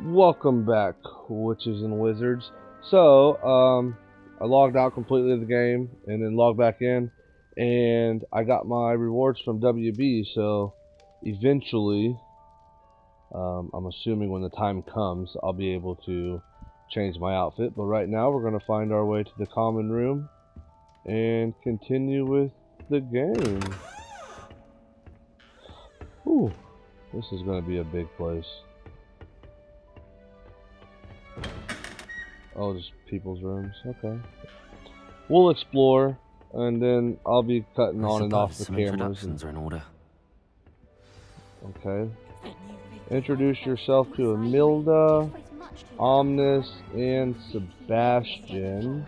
Welcome back, witches and wizards. So, I logged out completely of the game and then logged back in, and I got my rewards from WB. So, eventually, I'm assuming when the time comes, I'll be able to change my outfit. But right now, we're gonna find our way to the common room and continue with the game. Ooh, this is gonna be a big place. Oh, just people's rooms. Okay. We'll explore, and then I'll be cutting on and off the some cameras. Introductions are in order. Okay. Introduce yourself to Emilda, Omnis, and Sebastian.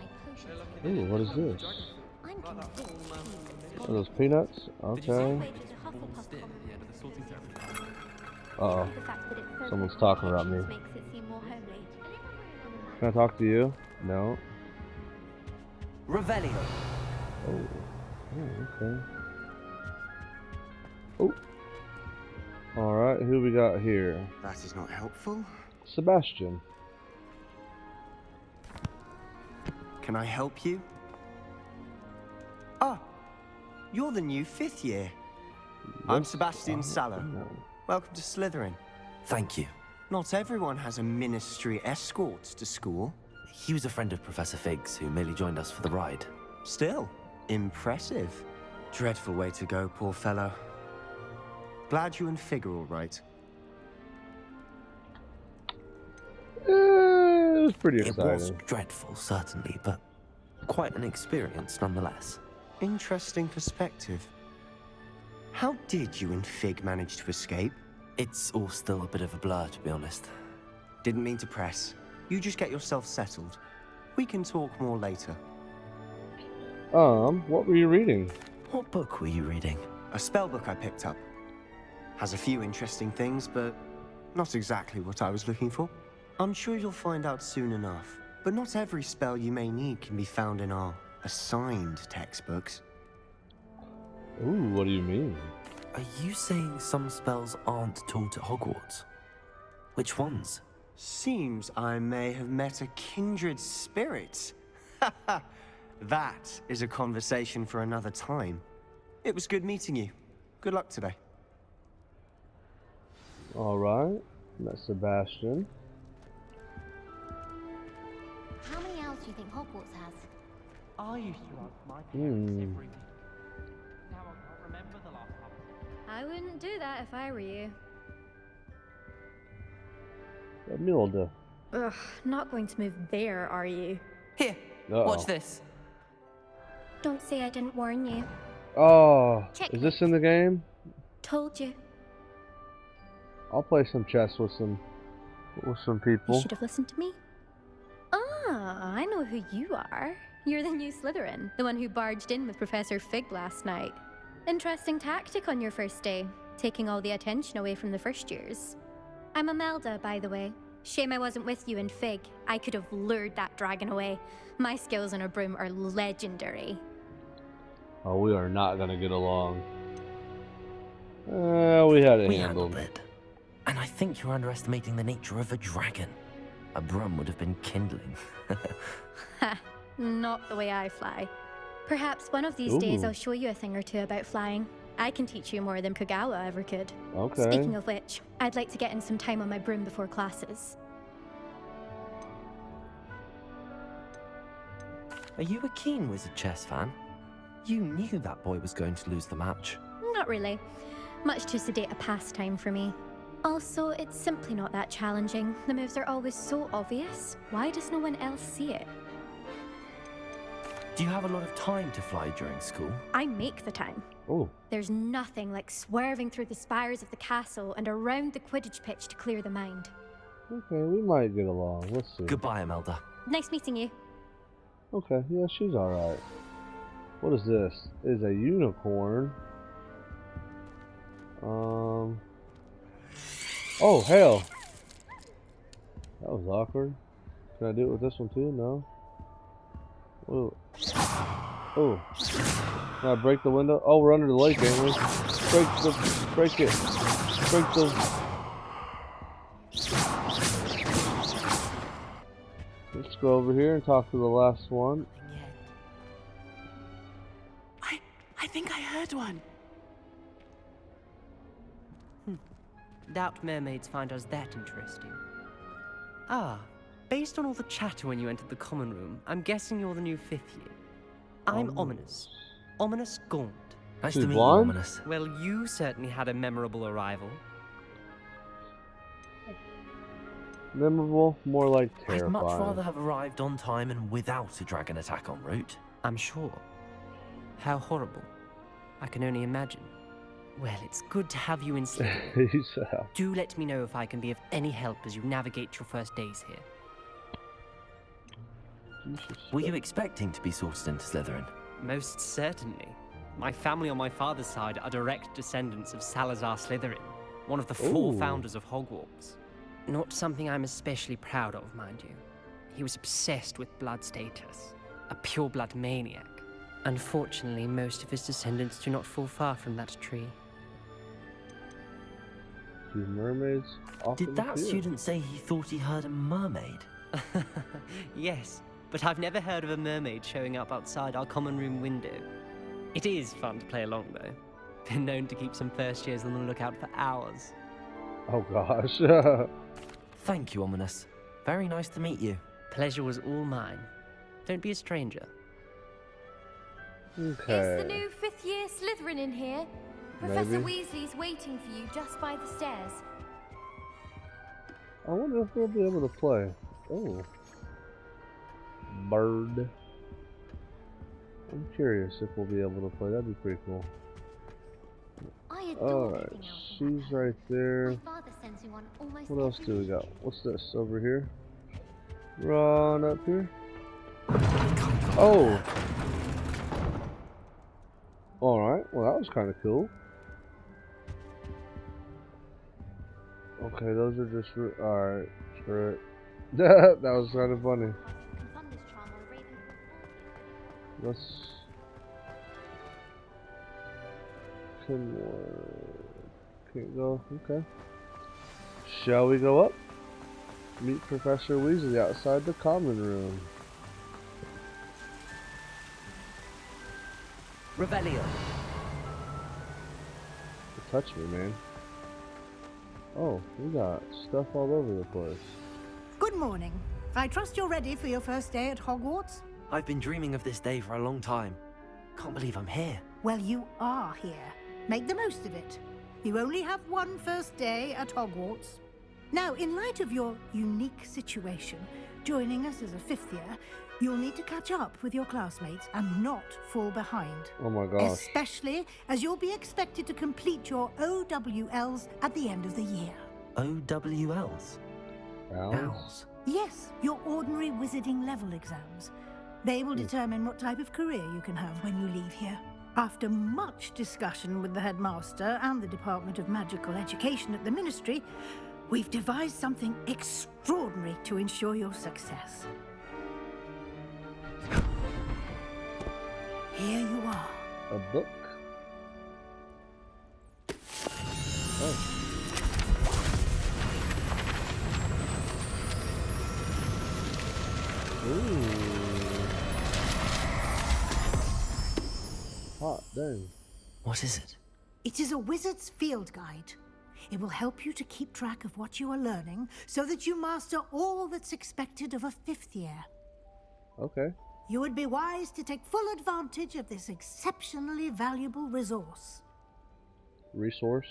Ooh, what is this? Are those peanuts? Okay. Uh-oh. Someone's talking about me. Can I talk to you? No. Revelio. Oh, okay. Oh. Alright, who we got here? That is not helpful. Sebastian. Can I help you? Ah, you're the new 5th year. I'm Sebastian Saller. Welcome to Slytherin. Thank you. Not everyone has a ministry escort to school. He was a friend of Professor Fig's who merely joined us for the ride. Still, impressive. Dreadful way to go, poor fellow. Glad you and Fig are all right. It was pretty It exciting. was dreadful, certainly, but quite an experience nonetheless. Interesting perspective. How did you and Fig manage to escape? It's all still a bit of a blur, to be honest. Didn't mean to press. You just get yourself settled. We can talk more later. What were you reading? What book were you reading? A spell book I picked up. Has a few interesting things, but not exactly what I was looking for. I'm sure you'll find out soon enough. But not every spell you may need can be found in our assigned textbooks. Ooh, what do you mean? Are you saying some spells aren't taught at Hogwarts? Which ones? Seems I may have met a kindred spirit. That is a conversation for another time. It was good meeting you. Good luck today. Alright, that's Sebastian. How many owls do you think Hogwarts has? I used to ask my parents every week. Now I can't remember the last time. I wouldn't do that if I were you. Emilda. Ugh, not going to move there, are you? Here, watch this. Don't say I didn't warn you. Oh, Check is this in the game? Told you. I'll play some chess with some You people. should have listened to me. Ah, I know who you are. You're the new Slytherin, the one who barged in with Professor Fig last night. Interesting tactic on your first day, taking all the attention away from the first years. I'm Imelda, by the way. Shame I wasn't with you in Fig. I could have lured that dragon away. My skills on a broom are legendary. Oh, we are not gonna get along. We had it We handled. handled it. And I think you're underestimating the nature of a dragon. A broom would have been kindling. Ha, not the way I fly. Perhaps one of these days Ooh. I'll show you a thing or two about flying. I can teach you more than Kogawa ever could. Okay. Speaking of which, I'd like to get in some time on my broom before classes. Are you a keen Wizard chess fan? You knew that boy was going to lose the match. Not really. Much too sedate a pastime for me. Also, it's simply not that challenging. The moves are always so obvious. Why does no one else see it? Do you have a lot of time to fly during school? I make the time. Oh, There's nothing like swerving through the spires of the castle and around the Quidditch pitch to clear the mind. okay, we might get along. Let's see. Goodbye, Imelda. Nice meeting you. Okay, yeah, she's alright. What is this? It is a unicorn. Oh, hell! That was awkward. Can I do it with this one too? No? Whoa. Oh. Can I break the window? Oh, we're under the lake, ain't we? Break it. Break the... go over here and talk to the last one. Nothing yet. I think I heard one. Doubt mermaids find us that interesting. Ah, based on all the chatter when you entered the common room, I'm guessing you're the new 5th year. I'm Ominous. Ominous Gaunt. Nice She's to meet you, blonde? Ominous. Well, you certainly had a memorable arrival. Memorable, more like I'd terrifying. much rather have arrived on time and without a dragon attack en route. I'm sure. How horrible. I can only imagine. Well, it's good to have you in Slytherin. He said, Do let me know if I can be of any help as you navigate your first days here. Were you expecting to be sorted into Slytherin? Most certainly. My family on my father's side are direct descendants of Salazar Slytherin, one of the 4 Ooh. founders of Hogwarts. Not something I'm especially proud of, mind you. He was obsessed with blood status, a pure-blood maniac. Unfortunately, most of his descendants do not fall far from that tree. Do mermaids often Did that appear? student say he thought he heard a mermaid? Yes, but I've never heard of a mermaid showing up outside our common room window. It is fun to play along, though. Been known to keep some first years on the lookout for hours. Oh gosh. Thank you, Ominous. Very nice to meet you. Pleasure was all mine. Don't be a stranger. Okay. Is the new 5th year Slytherin in here? Professor Maybe. Weasley's waiting for you just by the stairs. I wonder if we'll be able to play. Oh. Bird. I'm curious if we'll be able to play. That'd be pretty cool. I adore Alright, everything else in she's that right there. My father sends me one almost What else every do we week. got? What's this over here? Run up here. Oh! Alright, well that was kind of cool. Okay, those are just... Alright, screw it. That was kind of funny. Confirm this charm on Raven. Let's... Can't go. Okay. Shall we go up? Meet Professor Weasley outside the common room. Revelio. Touch me, man. Oh, we got stuff all over the place. Good morning. I trust you're ready for your first day at Hogwarts? I've been dreaming of this day for a long time. Can't believe I'm here. Well, you are here. Make the most of it. You only have one first day at Hogwarts. Now, in light of your unique situation, joining us as a 5th year, you'll need to catch up with your classmates and not fall behind. Oh my gosh. Especially as you'll be expected to complete your OWLs at the end of the year. OWLs? Owls? Yes, your ordinary wizarding level exams. They will determine what type of career you can have when you leave here. After much discussion with the headmaster and the Department of Magical Education at the Ministry, we've devised something extraordinary to ensure your success. Here you are. A book? Oh. Ooh. Hot dang. What is it? It is a wizard's field guide. It will help you to keep track of what you are learning so that you master all that's expected of a 5th year. Okay. You would be wise to take full advantage of this exceptionally valuable resource. Resource?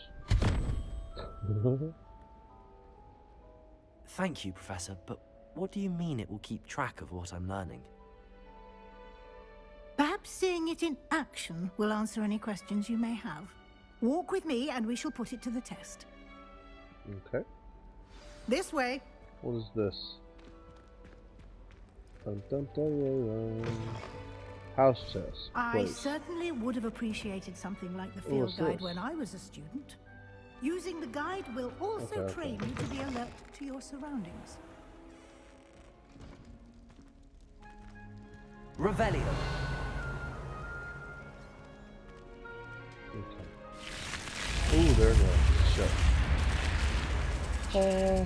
Thank you, Professor, but what do you mean it will keep track of what I'm learning? Perhaps seeing it in action will answer any questions you may have. Walk with me and we shall put it to the test. Okay. This way. What is this? Dun, dun, dun, dun, dun. House chest. I Place. certainly would have appreciated something like the Oh, field what's guide this? when I was a student. Using the guide will also Okay. train you to be alert to your surroundings. Revelio. Okay. Ooh, there it goes. Shut.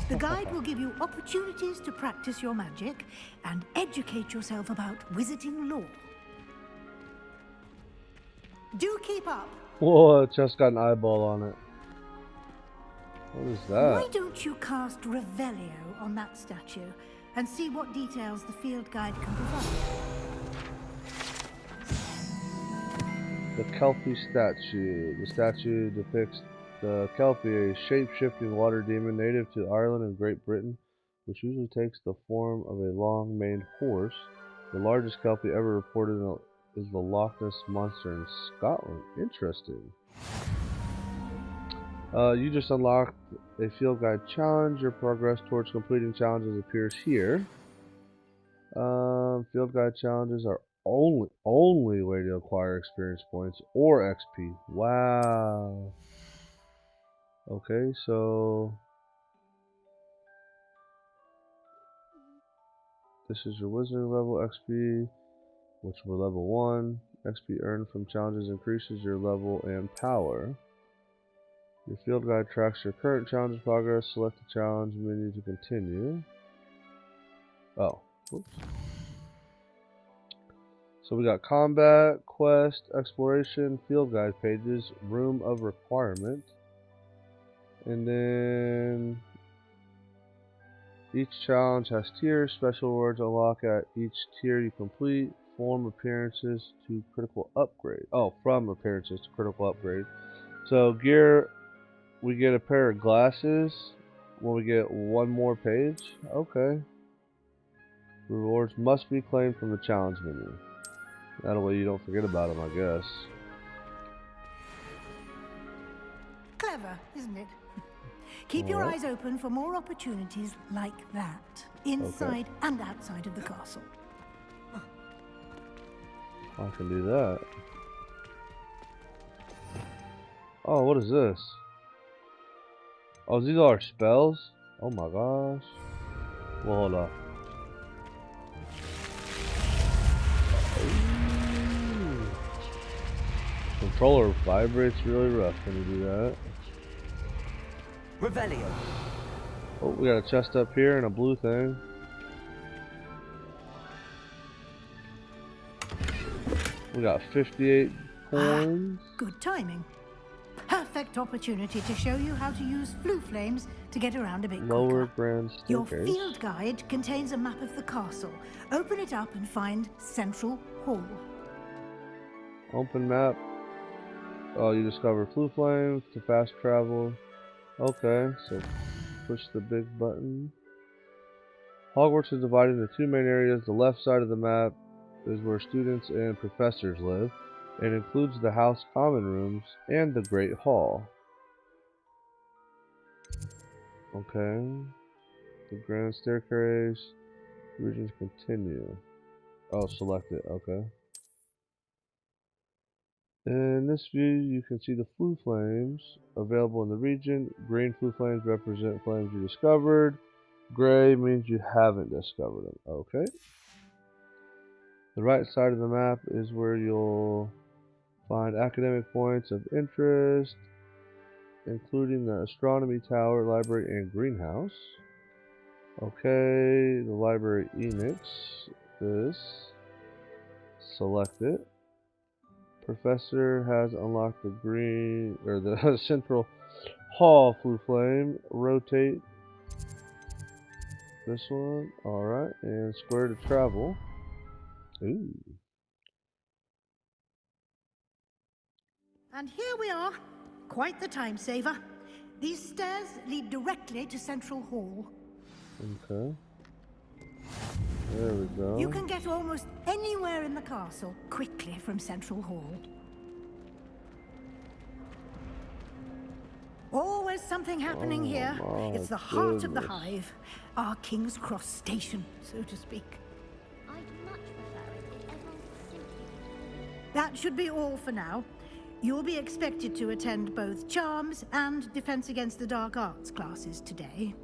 The guide will give you opportunities to practice your magic and educate yourself about wizarding lore. Do keep up. Whoa, it just got an eyeball on it. What is Why that? don't you cast Revelio on that statue and see what details the field guide can provide? The Kelpie statue. The statue depicts the Kelpie, a shape-shifting water demon native to Ireland and Great Britain, which usually takes the form of a long-maned horse. The largest Kelpie ever reported is the Loch Ness Monster in Scotland. Interesting. You just unlocked a field guide challenge. Your progress towards completing challenges appears here. Field guide challenges are only way to acquire experience points or XP. Wow. Okay, so this is your wizarding level XP, which we're level 1. XP earned from challenges increases your level and power. Your field guide tracks your current challenge progress. Select the challenge menu to continue. Oh, whoops. So we got combat, quest, exploration, field guide pages, room of requirement, and then each challenge has tiers. Special rewards unlock at each tier you complete. From appearances to critical upgrade. Oh, from appearances to critical upgrade. So gear, we get a pair of glasses when we get one more page. Okay. Rewards must be claimed from the challenge menu. That way you don't forget about them, I guess. Clever, isn't it? Keep your eyes open for more opportunities like that, inside and outside of the castle. I can do that. Oh, what is this? Oh, these are our spells? Oh my gosh. Well, hold on. Ooh. Controller vibrates really rough when you do that. Revelio. Oh, we got a chest up here and a blue thing. We got 58 coins. Good timing. Perfect opportunity to show you how to use flue flames to get around a bit Lower quicker. grand Your staircase. field guide contains a map of the castle. Open it up and find Central Hall. Open map. Oh, you discover flue flames to fast travel. Okay, so push the big button. Hogwarts is divided into two main areas. The left side of the map is where students and professors live. It includes the house common rooms and the Great Hall. Okay. The grand staircase. Regions continue. Oh, select it. Okay. In this view, you can see the flue flames available in the region. Green flue flames represent flames you discovered. Gray means you haven't discovered them. Okay. The right side of the map is where you'll find academic points of interest, including the astronomy tower, library, and greenhouse. Okay, the library Enix. This. Select it. Professor has unlocked the green or the central hall flue flame. Rotate this one. Alright, and square to travel. Ooh. And here we are. Quite the time saver. These stairs lead directly to Central Hall. Okay. There we go. You can get almost anywhere in the castle quickly from Central Hall. Always something happening here. my It's the heart of the goodness. hive. Our King's Cross station, so to speak. I'd much prefer it if everyone simply That should be all for now. You'll be expected to attend both Charms and Defense Against the Dark Arts classes today.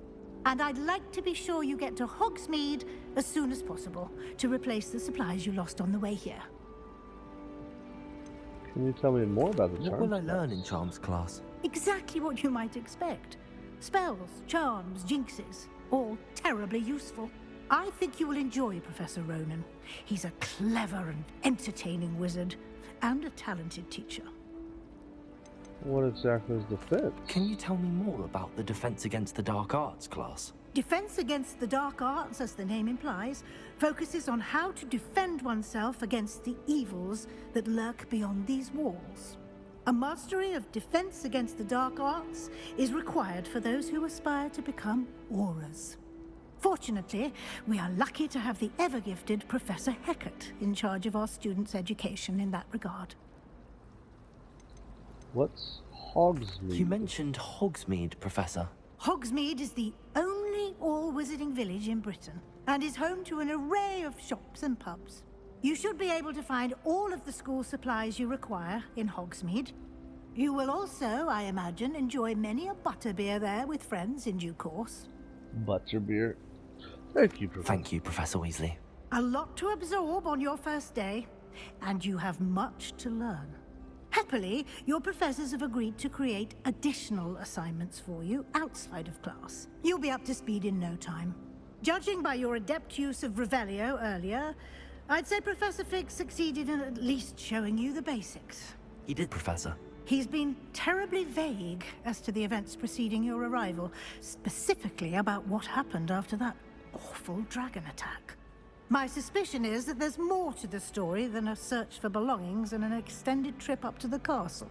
And I'd like to be sure you get to Hogsmeade as soon as possible to replace the supplies you lost on the way here. Can you tell me more about the What charm? will I learn in Charms class? Exactly what you might expect. Spells, charms, jinxes, all terribly useful. I think you will enjoy Professor Ronan. He's a clever and entertaining wizard, and a talented teacher. What exactly is defense? Can you tell me more about the Defense Against the Dark Arts class? Defense against the dark arts, as the name implies, focuses on how to defend oneself against the evils that lurk beyond these walls. A mastery of defense against the dark arts is required for those who aspire to become auras. Fortunately, we are lucky to have the ever-gifted Professor Heckert in charge of our students' education in that regard. What's Hogsmeade? You mentioned Hogsmeade, Professor. Hogsmeade is the only all-wizarding village in Britain, and is home to an array of shops and pubs. You should be able to find all of the school supplies you require in Hogsmeade. You will also, I imagine, enjoy many a butterbeer there with friends in due course. Butterbeer. Thank you, Professor. Thank you, Professor Weasley. A lot to absorb on your first day, and you have much to learn. Happily, your professors have agreed to create additional assignments for you outside of class. You'll be up to speed in no time. Judging by your adept use of Revelio earlier, I'd say Professor Fig succeeded in at least showing you the basics. He did, Professor. He's been terribly vague as to the events preceding your arrival, specifically about what happened after that awful dragon attack. My suspicion is that there's more to the story than a search for belongings and an extended trip up to the castle.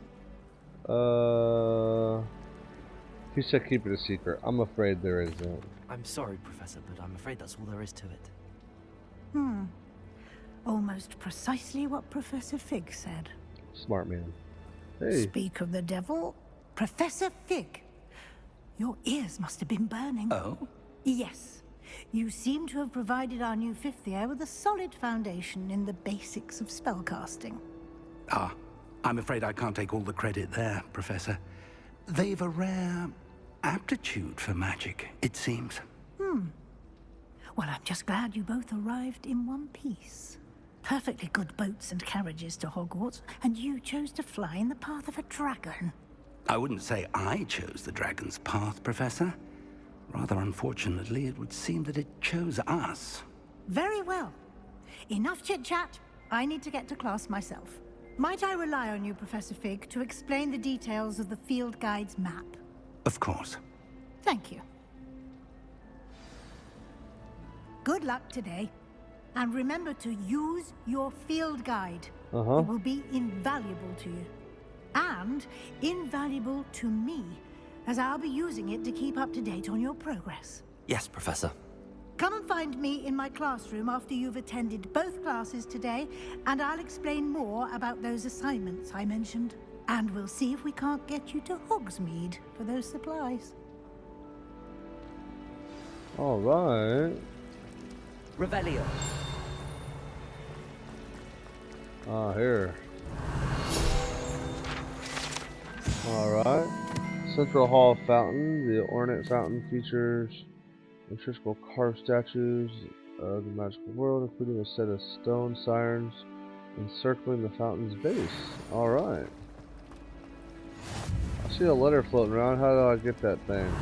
He said keep it a secret. I'm afraid there isn't. I'm sorry, Professor, but I'm afraid that's all there is to it. Almost precisely what Professor Fig said. Smart man. Hey. Speak of the devil, Professor Fig. Your ears must have been burning. Oh? Yes. You seem to have provided our new fifth year with a solid foundation in the basics of spellcasting. Ah, I'm afraid I can't take all the credit there, Professor. They've a rare aptitude for magic, it seems. Well, I'm just glad you both arrived in one piece. Perfectly good boats and carriages to Hogwarts, and you chose to fly in the path of a dragon. I wouldn't say I chose the dragon's path, Professor. Rather unfortunately, it would seem that it chose us. Very well. Enough chit-chat. I need to get to class myself. Might I rely on you, Professor Fig, to explain the details of the field guide's map? Of course. Thank you. Good luck today. And remember to use your field guide. It will be invaluable to you. And invaluable to me, as I'll be using it to keep up to date on your progress. Yes, Professor. Come and find me in my classroom after you've attended both classes today, and I'll explain more about those assignments I mentioned. And we'll see if we can't get you to Hogsmeade for those supplies. All right. Revelio. Here. All right. Central Hall Fountain. The ornate fountain features integral carved statues of the magical world, including a set of stone sirens encircling the fountain's base. All right. I see a letter floating around. How do I get that thing?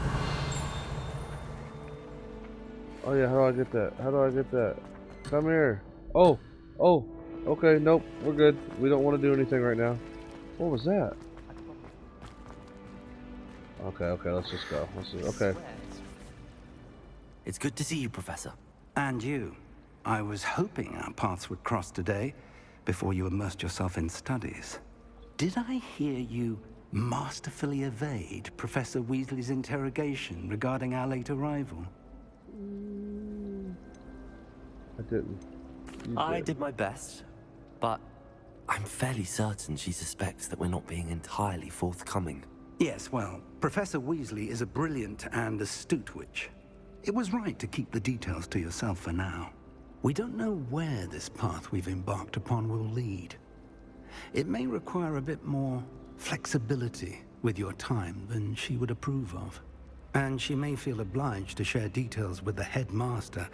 Oh yeah, how do I get that? How do I get that? Come here. Oh. Okay, nope. We're good. We don't want to do anything right now. What was that? Okay, let's just go. Okay. It's good to see you, Professor. And you. I was hoping our paths would cross today, before you immersed yourself in studies. Did I hear you masterfully evade Professor Weasley's interrogation regarding our late arrival? I didn't. I did my best, but I'm fairly certain she suspects that we're not being entirely forthcoming. Yes, well, Professor Weasley is a brilliant and astute witch. It was right to keep the details to yourself for now. We don't know where this path we've embarked upon will lead. It may require a bit more flexibility with your time than she would approve of. And she may feel obliged to share details with the headmaster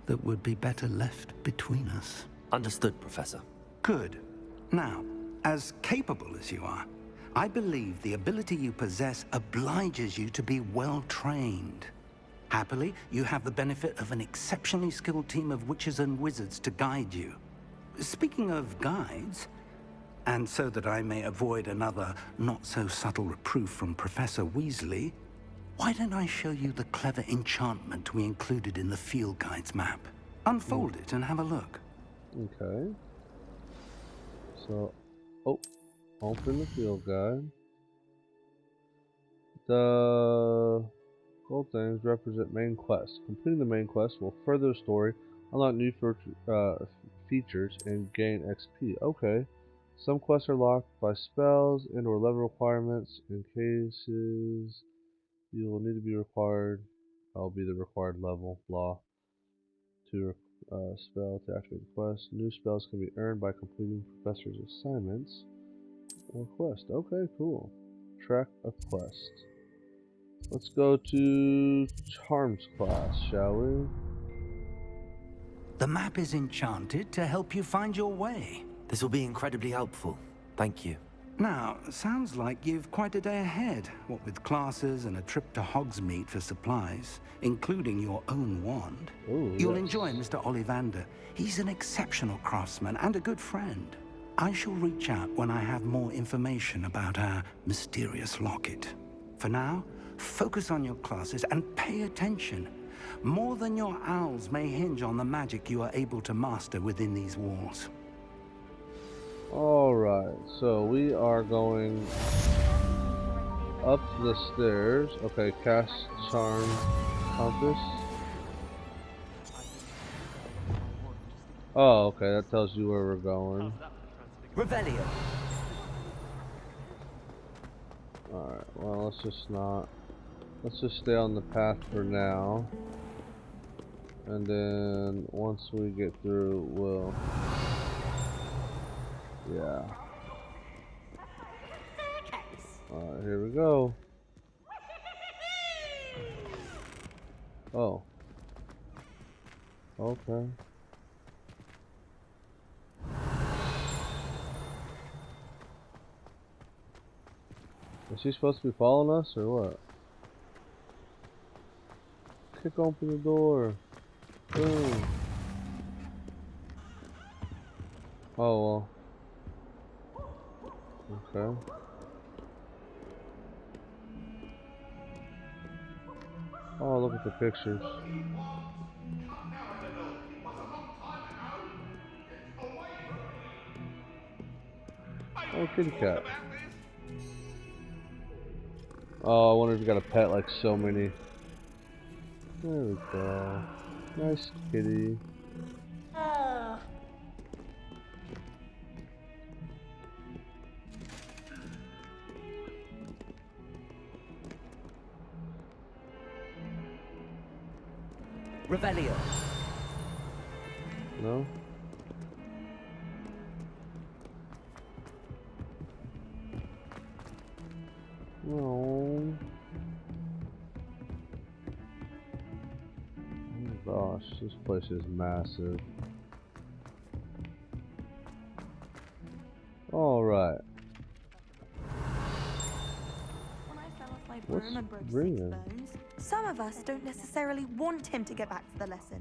that would be better left between us. Understood, Professor. Good. Now, as capable as you are, I believe the ability you possess obliges you to be well trained. Happily, you have the benefit of an exceptionally skilled team of witches and wizards to guide you. Speaking of guides, and so that I may avoid another not-so-subtle reproof from Professor Weasley, why don't I show you the clever enchantment we included in the field guide's map? Unfold it and have a look. Okay. So, oh, open the field guide. The gold things represent main quests. Completing the main quest will further the story, unlock new features, and gain XP. Okay. Some quests are locked by spells and or level requirements. In cases you will need to be required, I'll be the required level, blah, to spell to activate the quest. New spells can be earned by completing professor's assignments or quest. Okay, cool. Track a quest. Let's go to Charms class, shall we? The map is enchanted to help you find your way. This will be incredibly helpful. Thank you. Now, sounds like you've quite a day ahead, what with classes and a trip to Hogsmeade for supplies, including your own wand. Ooh, You'll yes. enjoy Mr. Ollivander. He's an exceptional craftsman and a good friend. I shall reach out when I have more information about our mysterious locket. For now, focus on your classes and pay attention. More than your owls may hinge on the magic you are able to master within these walls. Alright, so we are going up the stairs. Okay, cast Charm Compass. Oh, okay, that tells you where we're going. Revelio. Alright, well, let's just stay on the path for now. And then once we get through, we'll... Yeah. Alright, here we go. Oh. Okay. Is she supposed to be following us or what? Kick open the door. Boom. Oh well. Okay. Oh, look at the pictures. Oh, kitty cat. Oh, I wonder if you got a pet like so many. There we go. Nice kitty. Revelio. No? No. Oh gosh, this place is massive. Alright. When I fell off my What's broom and broke 6 ringing? bones, some of us don't necessarily want him to get back to the lesson.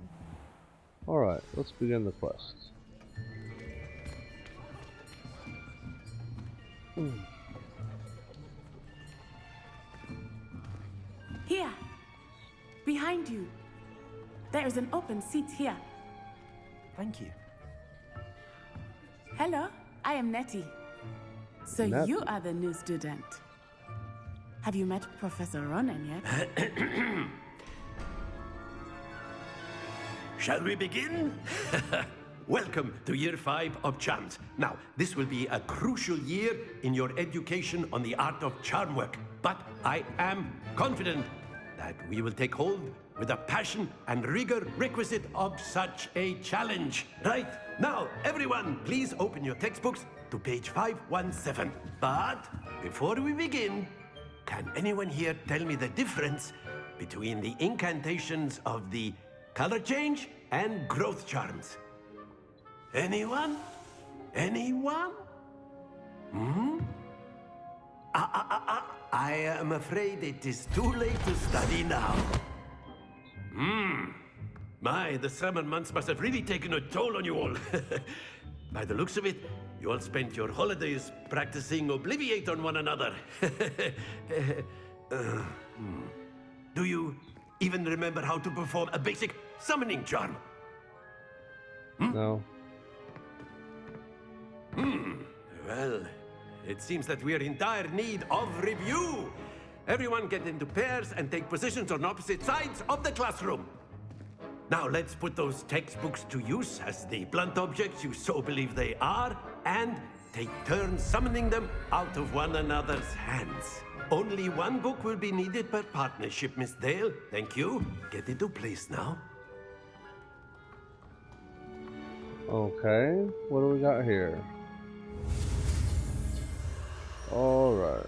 Alright, let's begin the quest. Here! Behind you! There is an open seat here. Thank you. Hello, I am Nettie. So Nettie. you are the new student. Have you met Professor Ronan yet? Shall we begin? Welcome to Year 5 of Charms. Now, this will be a crucial year in your education on the art of charm work. But I am confident that we will take hold with the passion and rigor requisite of such a challenge. Right, now, everyone, please open your textbooks to page 517. But before we begin, can anyone here tell me the difference between the incantations of the color change and growth charms? Anyone? Anyone? I am afraid it is too late to study now. My, the summer months must have really taken a toll on you all. By the looks of it, you all spent your holidays practicing Obliviate on one another. Do you even remember how to perform a basic summoning charm? No. Well, it seems that we are in dire need of review. Everyone get into pairs and take positions on opposite sides of the classroom. Now let's put those textbooks to use as the blunt objects you so believe they are, and take turns summoning them out of one another's hands. Only one book will be needed per partnership, Miss Dale. Thank you. Get into place now. Okay, what do we got here? Alright.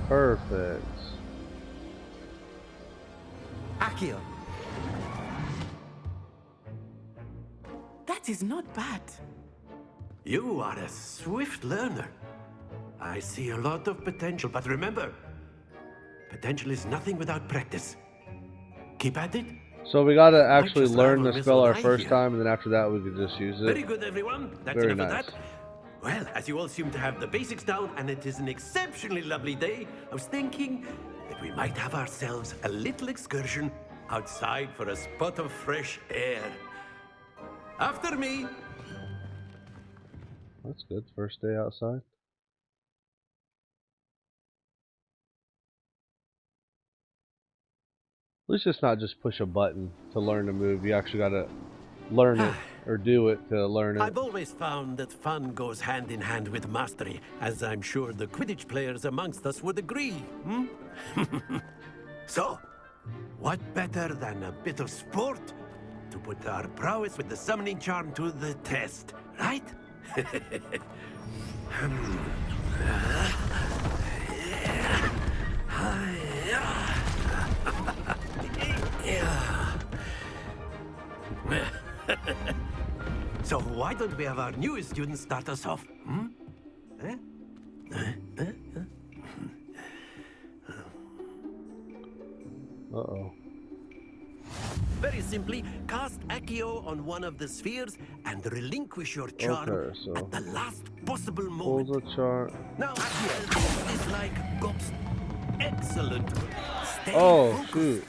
Perfect. Accio. That is not bad. You are a swift learner. I see a lot of potential, but remember, potential is nothing without practice. Keep at it. So we gotta actually just learn rival the Miss spell our Onai first here. time, and then after that we could just use it. Very good, everyone. That's Very enough nice. of that. Well, as you all seem to have the basics down, and it is an exceptionally lovely day, I was thinking that we might have ourselves a little excursion outside for a spot of fresh air. After me. That's good. First day outside. At least it's not just push a button to learn a move. You actually gotta learn it or do it to learn it. I've always found that fun goes hand in hand with mastery, as I'm sure the Quidditch players amongst us would agree. So, what better than a bit of sport to put our prowess with the summoning charm to the test, right? So why don't we have our newest student start us off? Uh-oh. Very simply, cast Accio on one of the spheres and relinquish your charm Okay, so at the last possible pulls moment. a chart. Now, Accio, this is like Gops. Excellent. Stay Oh, focused. shoot.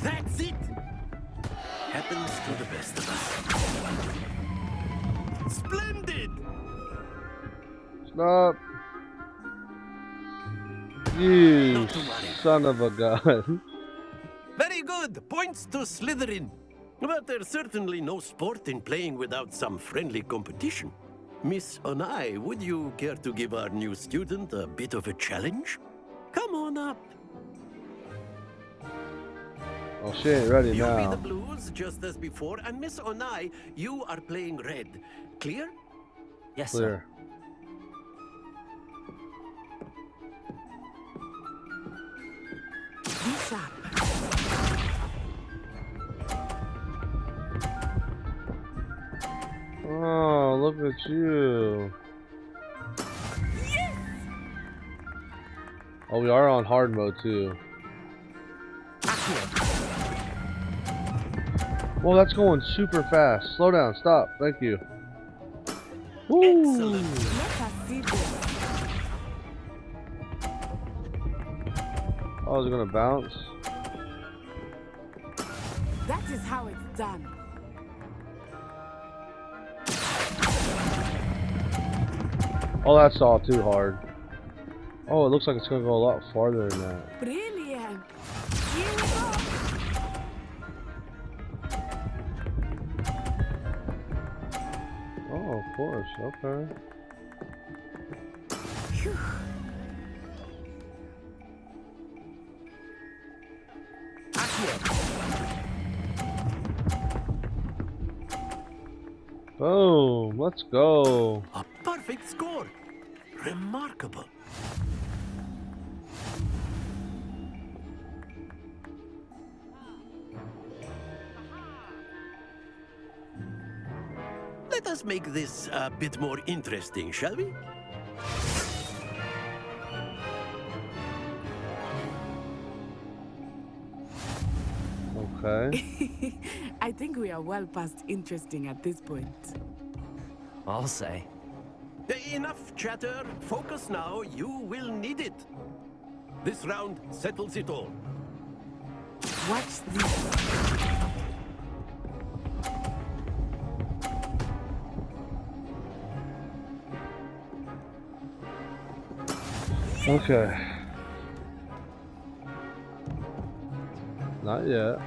That's it. Happens to the best of us. Splendid. Stop. You Not to worry. son of a gun. Very good. Points to Slytherin. But there's certainly no sport in playing without some friendly competition. Miss Onai, would you care to give our new student a bit of a challenge? Come on up. Oh, she ain't ready You'll be now. the blues, just as before, and Miss Onai, you are playing red. Clear? Yes, Clear. Be sharp. Oh, look at you. Yes! Oh, we are on hard mode too. Well, that's going super fast. Slow down. Stop. Thank you. Woo. Excellent. Let us see this. Oh, is it gonna bounce? That is how it's done. Oh, that's all too hard. Oh, it looks like it's gonna go a lot farther than that. Brilliant. Here we go. Oh, of course. Okay. Phew. Boom. Let's go. A perfect score. Remarkable. us make this a bit more interesting, shall we? Okay. I think we are well past interesting at this point. I'll say. Enough chatter. Focus now. You will need it. This round settles it all. Watch this. Okay. Not yet.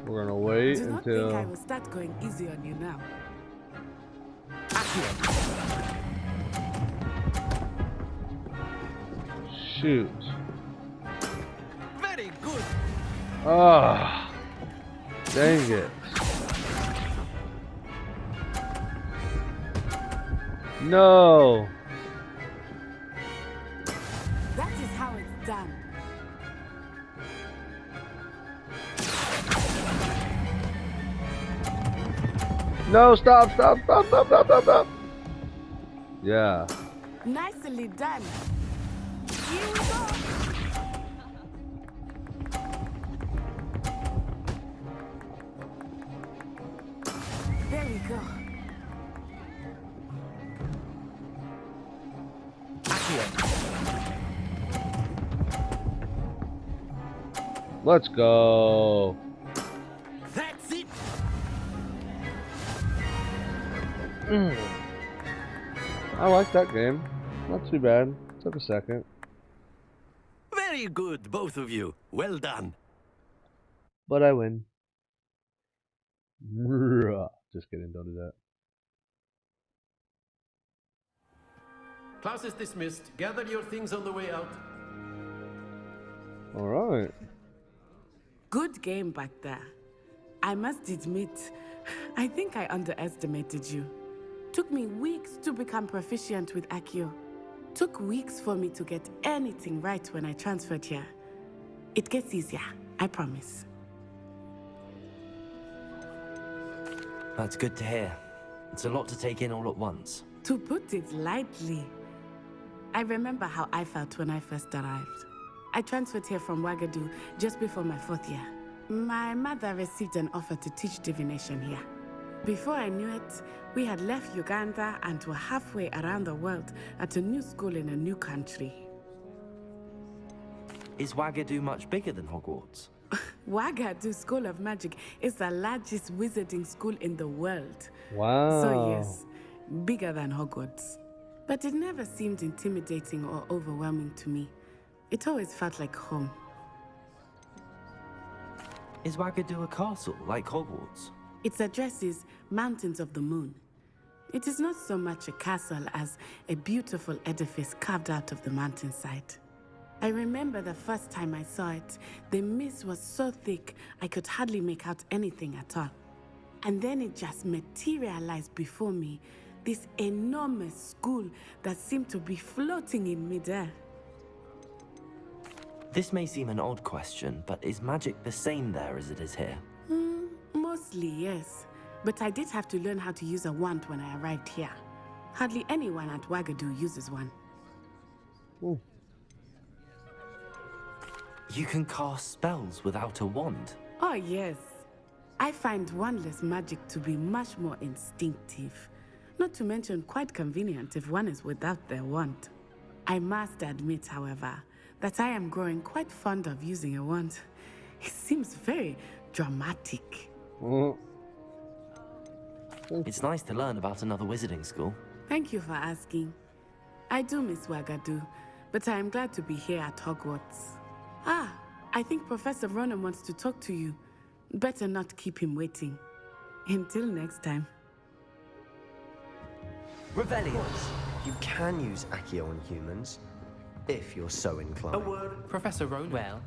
We're gonna wait Do not until. think I will start going easy on you now. Shoot. Very good. Ah. Dang it. No. That is how it's done. No, stop. Stop. Yeah. Nicely done. Here we go. There we go. Let's go. That's it. I like that game. Not too bad. Took a second. Very good, both of you. Well done. But I win. Just kidding, don't do that. Class is dismissed. Gather your things on the way out. Alright. Good game back there. I must admit, I think I underestimated you. Took me weeks to become proficient with Accio. Took weeks for me to get anything right when I transferred here. It gets easier, I promise. That's good to hear. It's a lot to take in all at once. To put it lightly, I remember how I felt when I first arrived. I transferred here from Ouagadougou just before my 4th year. My mother received an offer to teach divination here. Before I knew it, we had left Uganda and were halfway around the world at a new school in a new country. Is Ouagadougou much bigger than Hogwarts? Ouagadougou School of Magic is the largest wizarding school in the world. Wow. So yes, bigger than Hogwarts. But it never seemed intimidating or overwhelming to me. It always felt like home. Is Ouagadougou a castle, like Hogwarts? Its address is Mountains of the Moon. It is not so much a castle as a beautiful edifice carved out of the mountainside. I remember the first time I saw it, the mist was so thick I could hardly make out anything at all. And then it just materialized before me, this enormous school that seemed to be floating in midair. This may seem an odd question, but is magic the same there as it is here? Mostly, yes. But I did have to learn how to use a wand when I arrived here. Hardly anyone at Ouagadougou uses one. Ooh. You can cast spells without a wand? Oh, yes. I find wandless magic to be much more instinctive. Not to mention quite convenient if one is without their wand. I must admit, however, that I am growing quite fond of using a wand. It seems very dramatic. It's nice to learn about another wizarding school. Thank you for asking. I do miss Ouagadougou, but I am glad to be here at Hogwarts. Ah, I think Professor Ronan wants to talk to you. Better not keep him waiting. Until next time. Revellions. You can use Accio on humans, if you're so inclined. A word. Professor Ronan. Well,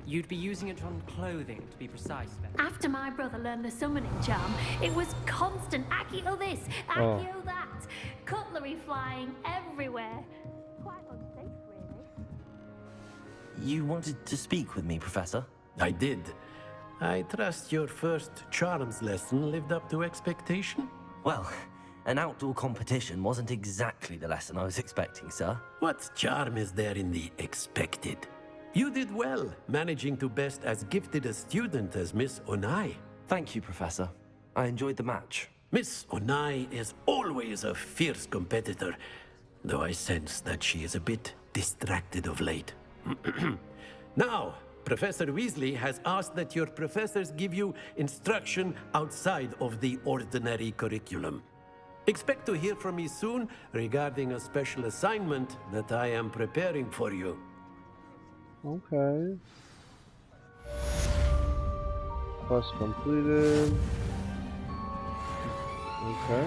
you'd be using it on clothing, to be precise. After my brother learned the summoning charm, it was constant Accio this, Accio that. Cutlery flying everywhere. Quite unsafe, really. You wanted to speak with me, Professor? I did. I trust your first charms lesson lived up to expectation? Well, an outdoor competition wasn't exactly the lesson I was expecting, sir. What charm is there in the expected? You did well, managing to best as gifted a student as Miss Onai. Thank you, Professor. I enjoyed the match. Miss Onai is always a fierce competitor, though I sense that she is a bit distracted of late. Now, Professor Weasley has asked that your professors give you instruction outside of the ordinary curriculum. Expect to hear from me soon regarding a special assignment that I am preparing for you. Okay. Quest completed. Okay.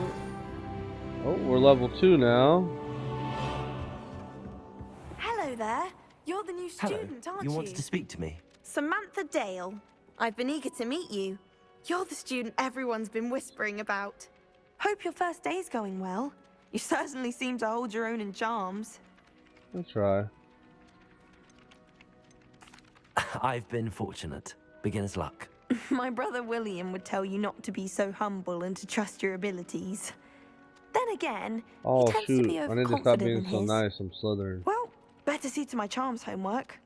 Oh, we're level 2 now. Hello there. You're the new Hello. student, aren't you? You wanted to speak to me? Samantha Dale. I've been eager to meet you. You're the student everyone's been whispering about. Hope your first day's going well. You certainly seem to hold your own in charms. I'll try. I've been fortunate. Beginner's luck. My brother William would tell you not to be so humble and to trust your abilities. Then again, Oh he tends to shoot, be I need to stop overconfident being in so his. nice, I'm Slytherin. Well, better see to my charms homework.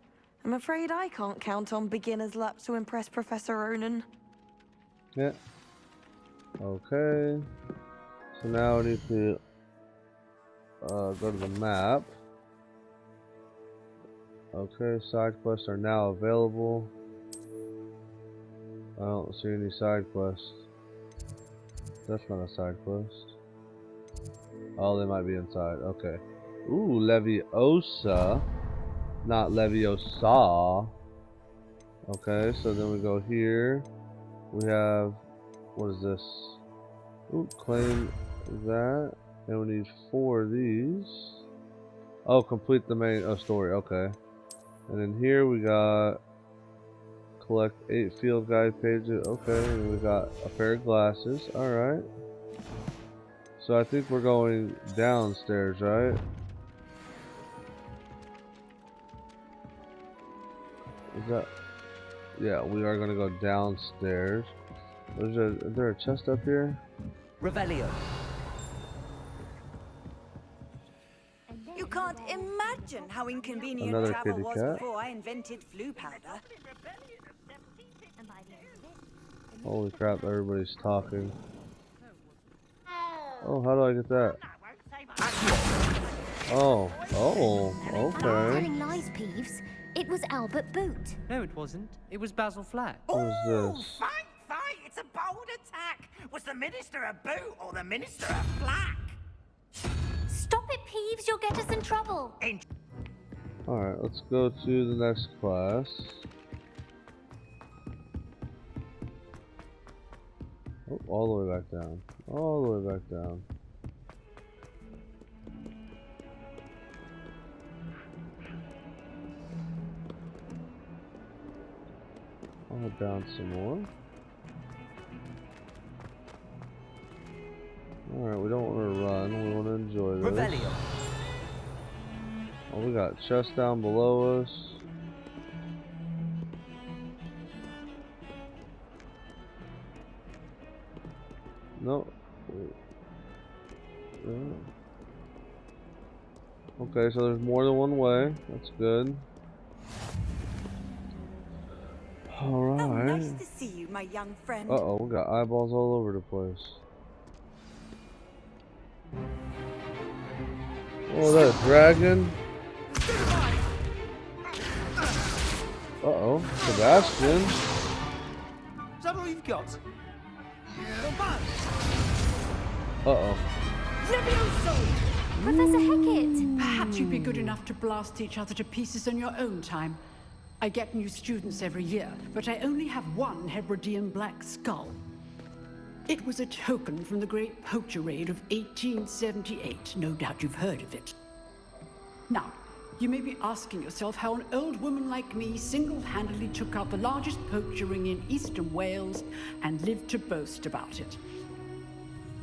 I'm afraid I can't count on beginner's luck to impress Professor Ronan. Yeah. Okay. So now I need to go to the map. Okay, side quests are now available. I don't see any side quests. That's not a side quest. Oh, they might be inside. Okay. Ooh, Leviosa. Not Leviosa. Okay, so then we go here. We have, what is this? Ooh, claim that. And we need 4 of these. Oh, complete the main story. Okay. And then here we got collect 8 field guide pages. Okay, and we got a pair of glasses. Alright. So I think we're going downstairs, right? Is that... Yeah, we are gonna go downstairs. Is there a chest up here? Revelio. You can't imagine how inconvenient Another travel kitty was cat. before I invented flu powder. Holy crap, everybody's talking. Oh, how do I get that? Oh, okay. Telling lies, Peeves. It was Albert Boot. No, it wasn't. It was Basil Flack. What is this? Fight! It's a bold attack! Was the Minister a boot or the Minister a flack? Stop it, Peeves. You'll get us in trouble. Alright, let's go to the next class. Oh, all the way back down. All the way back down. I'll head down some more. Alright, we don't want to run, we want to enjoy this. Revelio. Oh, we got chests down below us. No. Yeah. Okay, so there's more than one way. That's good. Alright. Oh, nice to see you, my young friend. Uh-oh, we got eyeballs all over the place. Oh, that dragon? Uh-oh, Sebastian. Is that all you've got? Uh-oh. Professor Hecat! Perhaps you'd be good enough to blast each other to pieces in your own time. I get new students every year, but I only have one Hebridean black skull. It was a token from the Great Poacher Raid of 1878. No doubt you've heard of it. Now, you may be asking yourself how an old woman like me single-handedly took out the largest poacher ring in eastern Wales and lived to boast about it.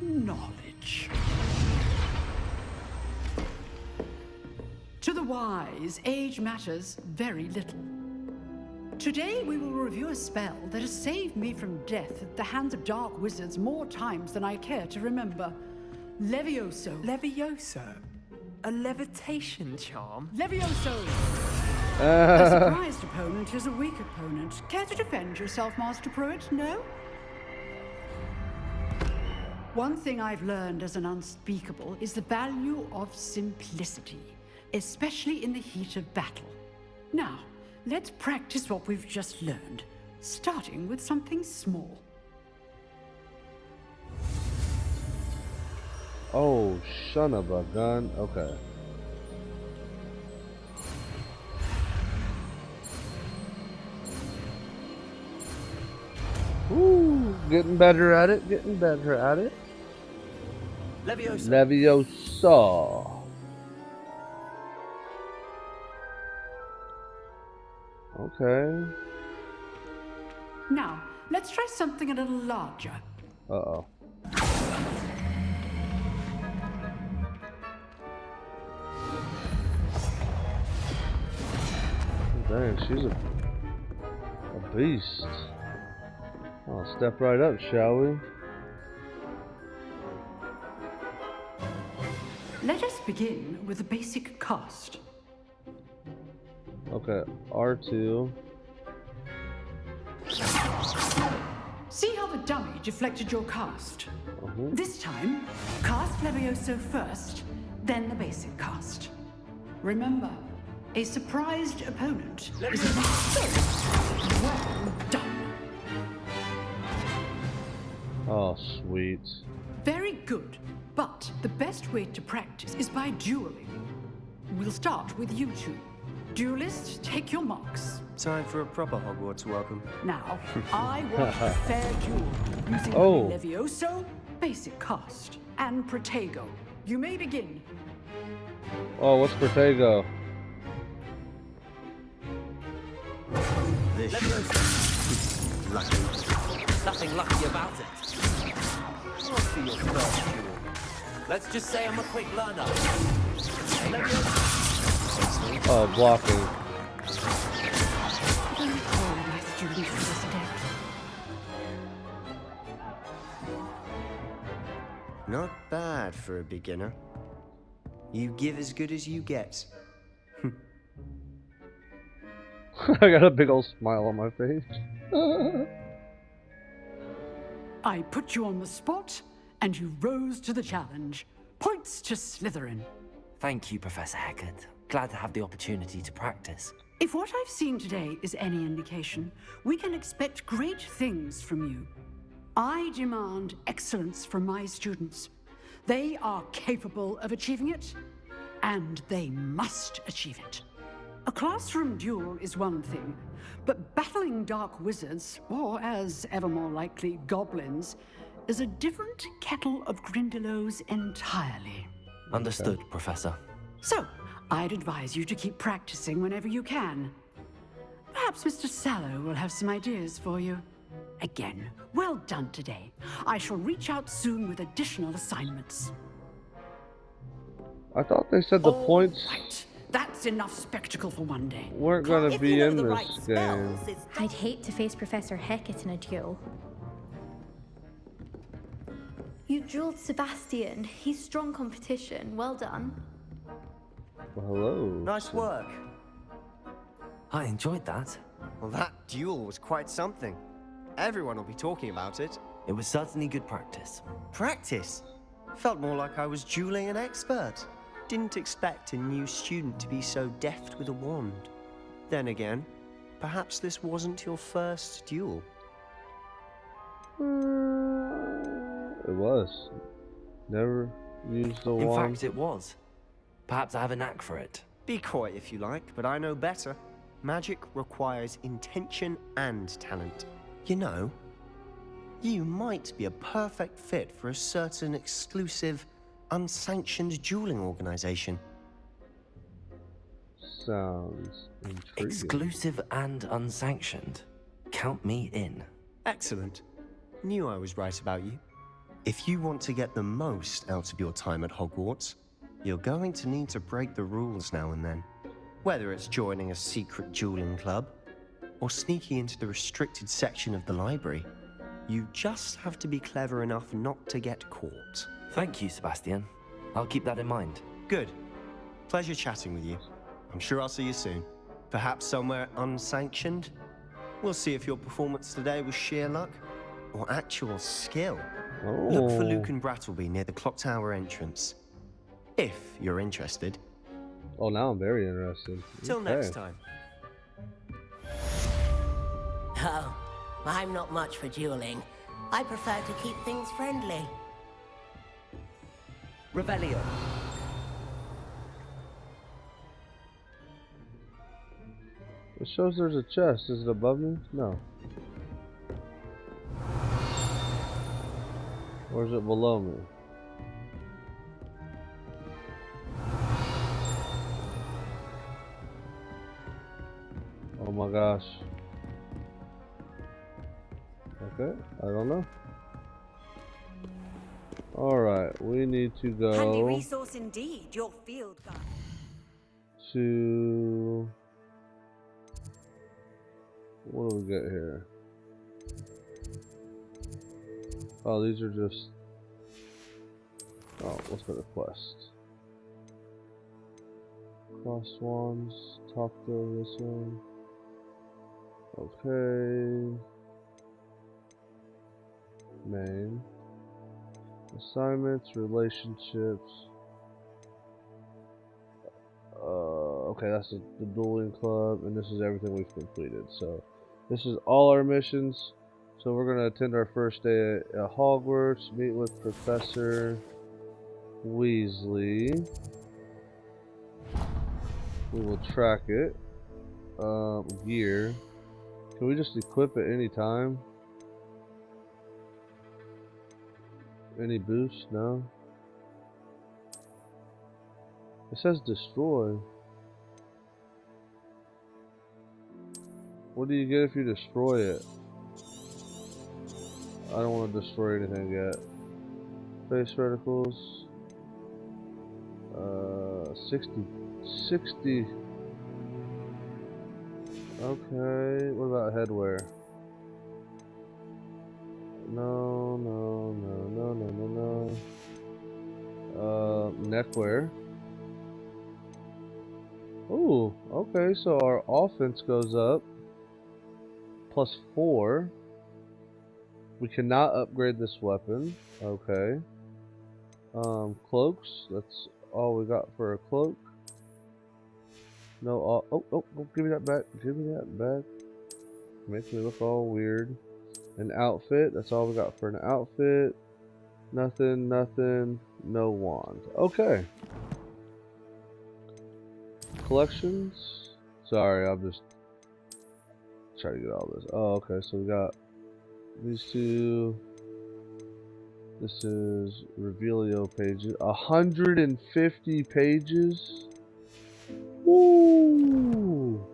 Knowledge. To the wise, age matters very little. Today we will review a spell that has saved me from death at the hands of dark wizards more times than I care to remember. Levioso. Levioso? A levitation charm? Levioso! A surprised opponent is a weak opponent. Care to defend yourself, Master Pruitt? No? One thing I've learned as an unspeakable is the value of simplicity, especially in the heat of battle. Now, let's practice what we've just learned, starting with something small. Oh, son of a gun. Okay. Ooh, getting better at it, getting better at it. Leviosa. Leviosa. Okay. Now, let's try something a little larger. Uh-oh. Dang, she's a beast. I'll step right up, shall we? Let us begin with a basic cast. Okay, R2. See how the dummy deflected your cast? This time, cast Levioso first, then the basic cast. Remember, a surprised opponent is a well done. Oh, sweet. Very good, but the best way to practice is by dueling. We'll start with you two. Duelists, take your marks. Time for a proper Hogwarts welcome. Now, I want a fair duel using Levioso, basic cast, and Protego. You may begin. Oh, what's Protego? This lucky. Nothing lucky about it. What's for your first duel? Let's just say I'm a quick learner. Oh, blocking. Not bad for a beginner. You give as good as you get. I got a big old smile on my face. I put you on the spot, and you rose to the challenge. Points to Slytherin. Thank you, Professor Hecat. Glad to have the opportunity to practice. If what I've seen today is any indication, we can expect great things from you. I demand excellence from my students. They are capable of achieving it, and they must achieve it. A classroom duel is one thing, but battling dark wizards, or as ever more likely, goblins, is a different kettle of Grindylows entirely. Understood, Professor. So, I'd advise you to keep practicing whenever you can. Perhaps Mr. Sallow will have some ideas for you. Again, well done today. I shall reach out soon with additional assignments. I thought they said the points That's enough spectacle for one day. weren't going to be in this game. I'd hate to face Professor Hecat in a duel. You dueled Sebastian. He's strong competition. Well done. Well, hello. Nice work. I enjoyed that. Well, that duel was quite something. Everyone will be talking about it. It was certainly good practice. Practice? Felt more like I was dueling an expert. Didn't expect a new student to be so deft with a wand. Then again, perhaps this wasn't your first duel. It was. Never used the wand. In fact, it was. Perhaps I have a knack for it. Be coy if you like, but I know better. Magic requires intention and talent. You know, you might be a perfect fit for a certain exclusive, unsanctioned dueling organization. Sounds intriguing. Exclusive and unsanctioned. Count me in. Excellent. Knew I was right about you. If you want to get the most out of your time at Hogwarts, you're going to need to break the rules now and then. Whether it's joining a secret dueling club, or sneaking into the restricted section of the library. You just have to be clever enough not to get caught. Thank you, Sebastian. I'll keep that in mind. Good. Pleasure chatting with you. I'm sure I'll see you soon. Perhaps somewhere unsanctioned? We'll see if your performance today was sheer luck or actual skill. Look for Luke and Brattleby near the clock tower entrance. If you're interested. Oh, now I'm very interested. Till next time. Oh, I'm not much for dueling. I prefer to keep things friendly. Revelio. It shows there's a chest. Is it above me? No. Or is it below me? Oh my gosh. Okay, I don't know. Alright, we need to go Handy resource indeed, your field guide. to... What do we get here? Oh, these are just... Oh, what's the quest? Cross wands, talk to this one. Okay. Main. Assignments, relationships. Okay, that's the dueling club, and this is everything we've completed. So, this is all our missions. So we're gonna attend our first day at Hogwarts, meet with Professor Weasley. We will track it. Gear. Can we just equip at any time? Any boost? No. It says destroy. What do you get if you destroy it? I don't want to destroy anything yet. Face reticles. 60. Okay, what about headwear? No. Neckwear. Ooh, okay, so our offense goes up. +4. We cannot upgrade this weapon. Okay. Cloaks. That's all we got for a cloak. No, oh, give me that back. Give me that back. Makes me look all weird. An outfit. That's all we got for an outfit. Nothing. No wand. Okay. Collections. Sorry, I'm just trying to get all this. Oh, okay. So we got these two. This is Revelio pages. 150 pages. Woo!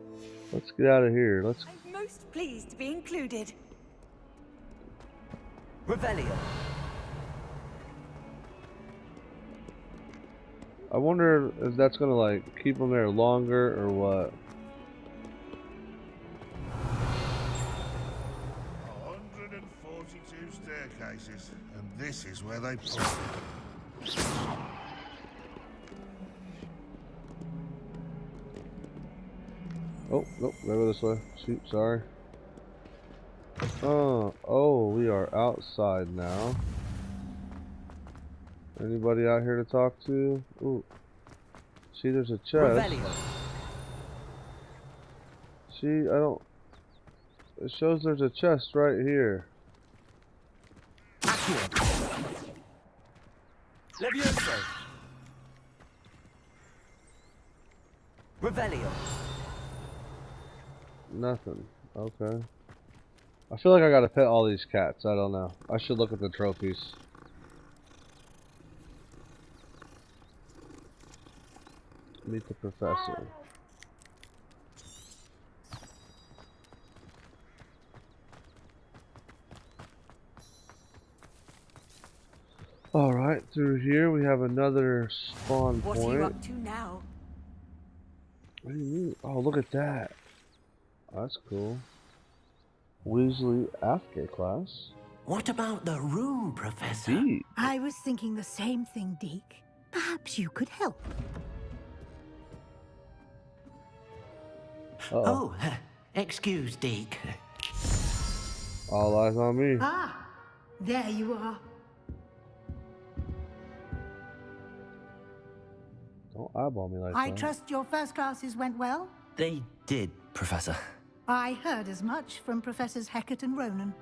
Let's get out of here. Let's. I'm most pleased to be included. Revelio. I wonder if that's gonna like keep them there longer or what. 142 staircases, and this is where they put them. Oh, nope, gotta go this way. Shoot, sorry. Oh, we are outside now. Anybody out here to talk to? Ooh. See, there's a chest. Revelio. See, I don't... It shows there's a chest right here. Levioso. Revelio. Nothing. Okay. I feel like I gotta pet all these cats. I don't know. I should look at the trophies. Meet the professor. Alright, through here we have another spawn point. What are you up to now? What do you mean? Oh, look at that. Oh, that's cool. Weasley after class. What about the room, Professor? Indeed. I was thinking the same thing, Deke. Perhaps you could help. Oh, excuse, Deke. All eyes on me. Ah, there you are. Don't eyeball me like I that. trust your first classes went well? They did, Professor. I heard as much from Professors Hecat and Ronan.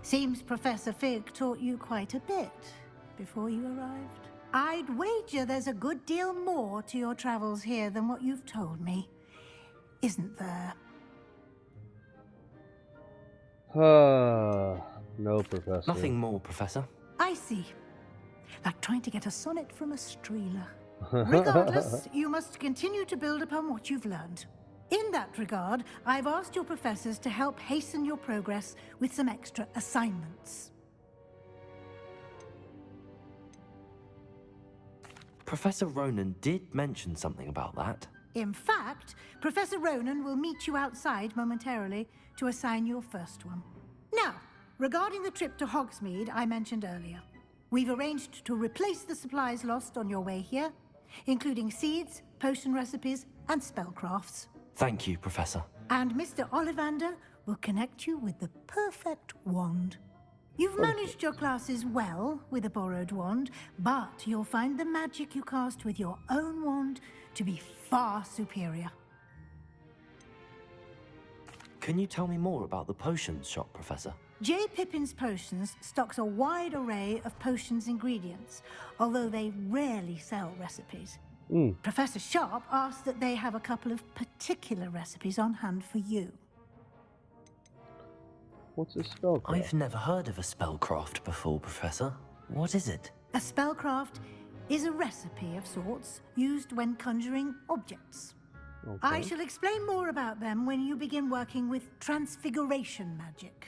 Seems Professor Fig taught you quite a bit before you arrived. I'd wager there's a good deal more to your travels here than what you've told me. Isn't there? No, Professor. Nothing more, Professor. I see. Like trying to get a sonnet from a streeler. Regardless, you must continue to build upon what you've learned. In that regard, I've asked your professors to help hasten your progress with some extra assignments. Professor Ronan did mention something about that. In fact, Professor Ronan will meet you outside momentarily to assign your first one. Now, regarding the trip to Hogsmeade I mentioned earlier, we've arranged to replace the supplies lost on your way here, including seeds, potion recipes, and spellcrafts. Thank you, Professor. And Mr. Ollivander will connect you with the perfect wand. You've managed your classes well with a borrowed wand, but you'll find the magic you cast with your own wand to be far superior. Can you tell me more about the potions shop, Professor? J. Pippin's Potions stocks a wide array of potions ingredients, although they rarely sell recipes. Professor Sharp asked that they have a couple of particular recipes on hand for you. What's a spellcraft? I've never heard of a spellcraft before, Professor. What is it? A spellcraft is a recipe of sorts used when conjuring objects. Okay. I shall explain more about them when you begin working with transfiguration magic.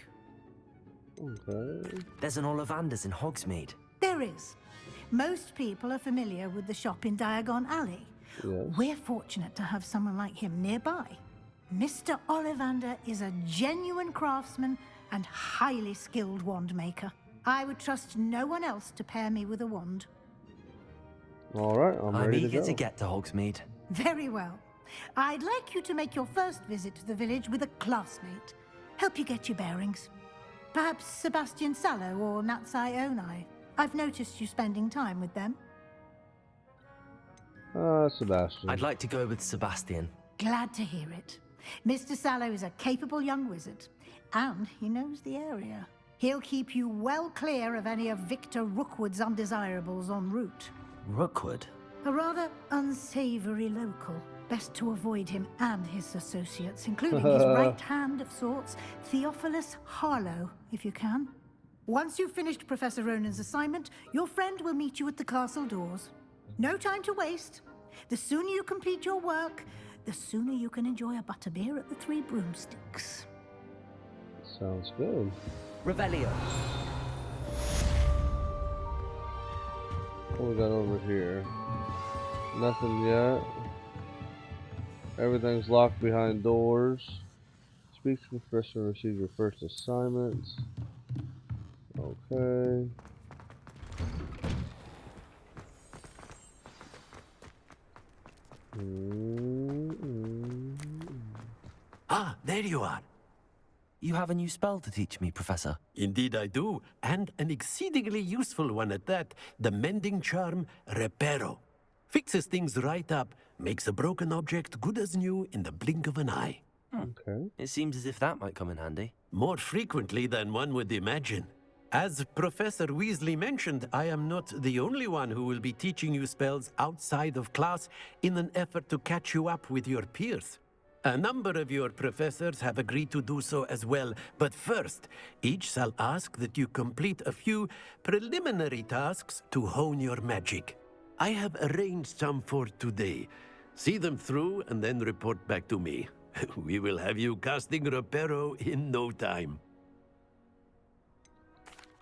Okay. There's an Ollivander's in Hogsmeade. There is. Most people are familiar with the shop in Diagon Alley. Yes. We're fortunate to have someone like him nearby. Mr. Ollivander is a genuine craftsman and highly skilled wand maker. I would trust no one else to pair me with a wand. All right, I'm ready eager to to go. get to Hogsmeade. Very well. I'd like you to make your first visit to the village with a classmate. Help you get your bearings. Perhaps Sebastian Sallow or Natsai Onai. I've noticed you spending time with them. Sebastian. I'd like to go with Sebastian. Glad to hear it. Mr. Sallow is a capable young wizard, and he knows the area. He'll keep you well clear of any of Victor Rookwood's undesirables en route. Rookwood? A rather unsavory local. Best to avoid him and his associates, including his right hand of sorts, Theophilus Harlow, if you can. Once you've finished Professor Ronan's assignment, your friend will meet you at the castle doors. No time to waste. The sooner you complete your work, the sooner you can enjoy a butterbeer at the Three Broomsticks. Sounds good. Revelio. What we got over here? Nothing yet. Everything's locked behind doors. Speak to the professor and receive your first assignment. Okay. Ah, there you are. You have a new spell to teach me, Professor. Indeed I do, and an exceedingly useful one at that. The mending charm, Reparo. Fixes things right up, makes a broken object good as new in the blink of an eye. Okay. It seems as if that might come in handy. More frequently than one would imagine. As Professor Weasley mentioned, I am not the only one who will be teaching you spells outside of class in an effort to catch you up with your peers. A number of your professors have agreed to do so as well, but first, each shall ask that you complete a few preliminary tasks to hone your magic. I have arranged some for today. See them through and then report back to me. We will have you casting Reparo in no time.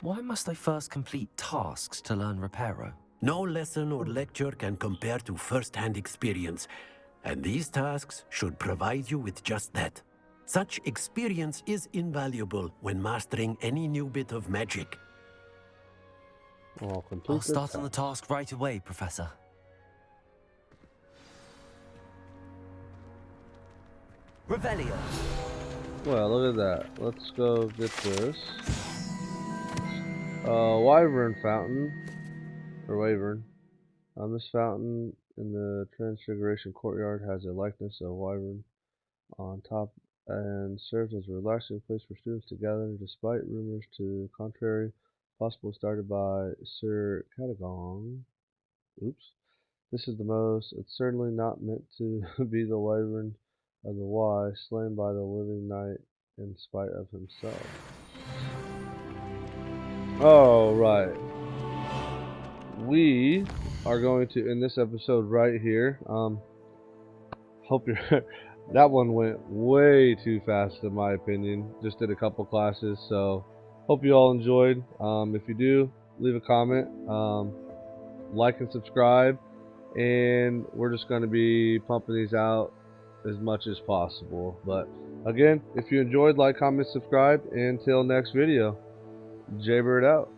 Why must I first complete tasks to learn Reparo? No lesson or lecture can compare to first-hand experience, and these tasks should provide you with just that. Such experience is invaluable when mastering any new bit of magic. I'll start on the task right away, Professor. Revelio. Well, look at that. Let's go get this. Wyvern fountain. Or Wyvern. This fountain in the Transfiguration Courtyard has a likeness of Wyvern on top and serves as a relaxing place for students to gather, despite rumors to the contrary, possibly started by Sir Cadogan. Oops. This is the most. It's certainly not meant to be the Wyvern of the Y, slain by the living knight in spite of himself. Oh, right. We are going to end this episode right here. Hope you're... That one went way too fast in my opinion. Just did a couple classes, so hope you all enjoyed. If you do, leave a comment, like and subscribe, and we're just going to be pumping these out as much as possible. But again, if you enjoyed, like, comment, subscribe, and until next video, Jaybird out.